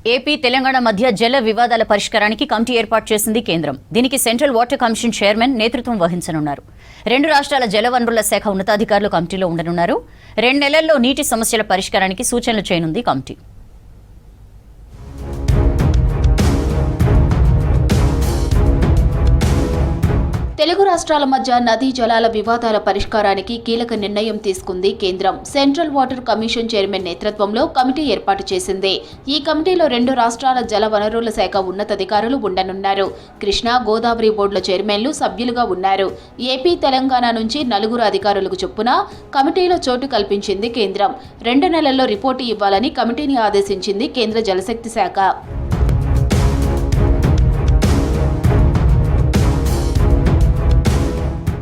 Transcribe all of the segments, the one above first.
AP Telangana మధ్య జల వివాదాల పరిష్కారానికి కమిటీ ఏర్పాటు చేసింది కేంద్రం. దీనికి సెంట్రల్ వాటర్ కమిషన్ చైర్మన్ నేతృత్వం వహించనున్నారు. 2 రాష్ట్రాల జలవనరుల శాఖ ఉన్నతాధికారులు కమిటీలో ఉండనున్నారు. 2 నెలల్లో నీటి సమస్యల పరిష్కారానికి సూచనలు చేయనుంది కమిటీ. తెలుగు రాష్ట్రాల మధ్య నదీ జలాల వివాదాల పరిష్కారానికి కీలక నిర్ణయం తీసుకుంది కేంద్రం. సెంట్రల్ వాటర్ కమిషన్ చైర్మన్ నేతృత్వంలో కమిటీ ఏర్పాటు చేసింది. ఈ కమిటీలో 2 రాష్ట్రాల జల వనరుల శాఖ ఉన్నతాధికారులు ఉండనున్నారు. కృష్ణా, గోదావరి బోర్డుల చైర్మన్లు సభ్యులుగా ఉన్నారు. ఏపీ, తెలంగాణ నుంచి 4 అధికారులకు చొప్పున కమిటీలో చోటు కల్పించింది కేంద్రం. 2 నెలల్లో రిపోర్టు ఇవ్వాలని కమిటీని ఆదేశించింది కేంద్ర జలశక్తి శాఖ.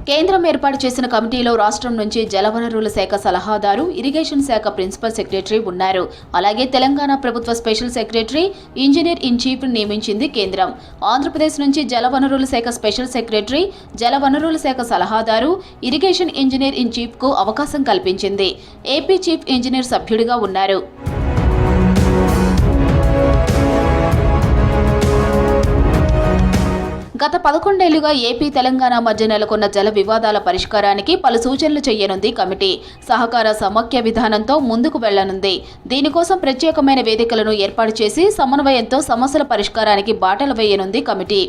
కేంద్రం ఏర్పాటు చేసిన కమిటీలో రాష్ట్రం నుంచి జలవనరుల శాఖ సలహాదారు, ఇరిగేషన్ శాఖ ప్రిన్సిపల్ సెక్రటరీ ఉన్నారు. అలాగే తెలంగాణ ప్రభుత్వ special secretary, engineer in chief నియమించింది కేంద్రం. ఆంధ్రప్రదేశ్ నుంచి జలవనరుల శాఖ స్పెషల్ సెక్రటరీ, జలవనరుల శాఖ సలహాదారు, ఇరిగేషన్ ఇంజనీర్ ఇన్ చీఫ్ కు అవకాశం కల్పించింది. ఏపీ చీఫ్ ఇంజనీర్ సభ్యుడిగా ఉన్నారు. గత 11 ఏళ్లుగా ఏపీ, తెలంగాణ మధ్య నెలకొన్న జల వివాదాల పరిష్కారానికి పలు సూచనలు చేయనుంది కమిటీ. సహకార సమాఖ్య విధానంతో ముందుకు వెళ్లనుంది. దీనికోసం ప్రత్యేకమైన వేదికలను ఏర్పాటు చేసి సమన్వయంతో సమస్యల పరిష్కారానికి బాటలు వేయనుంది కమిటీ.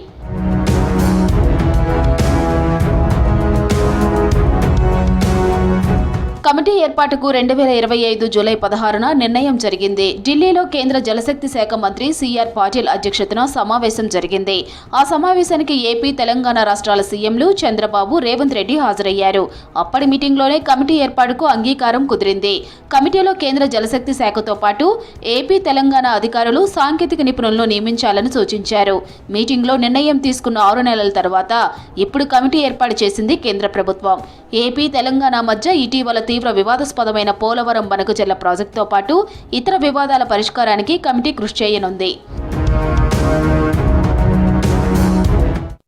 కమిటీ ఏర్పాటుకు 2025 జూలై 16న నిర్ణయం జరిగింది. ఢిల్లీలో కేంద్ర జలశక్తి శాఖ మంత్రి సిఆర్ పాటిల్ అధ్యక్షతన సమావేశం జరిగింది. ఆ సమావేశానికి ఏపీ, తెలంగాణ రాష్ట్రాల సీఎంలు చంద్రబాబు, రేవంత్ రెడ్డి హాజరయ్యారు. అప్పటి మీటింగ్లోనే కమిటీ ఏర్పాటుకు అంగీకారం కుదిరింది. కమిటీలో కేంద్ర జలశక్తి శాఖతో పాటు ఏపీ, తెలంగాణ అధికారులు, సాంకేతిక నిపుణులను నియమించాలని సూచించారు. మీటింగ్లో నిర్ణయం తీసుకున్న 6 నెలల తర్వాత ఇప్పుడు కమిటీ ఏర్పాటు చేసింది కేంద్ర ప్రభుత్వం. ఏపీ, తెలంగాణ మధ్య ఇటీవల తీవ్ర వివాదాస్పదమైన పోలవరం బనకచెర్ల ప్రాజెక్టుతో పాటు ఇతర వివాదాల పరిష్కారానికి కమిటీ కృషి చేయనుంది.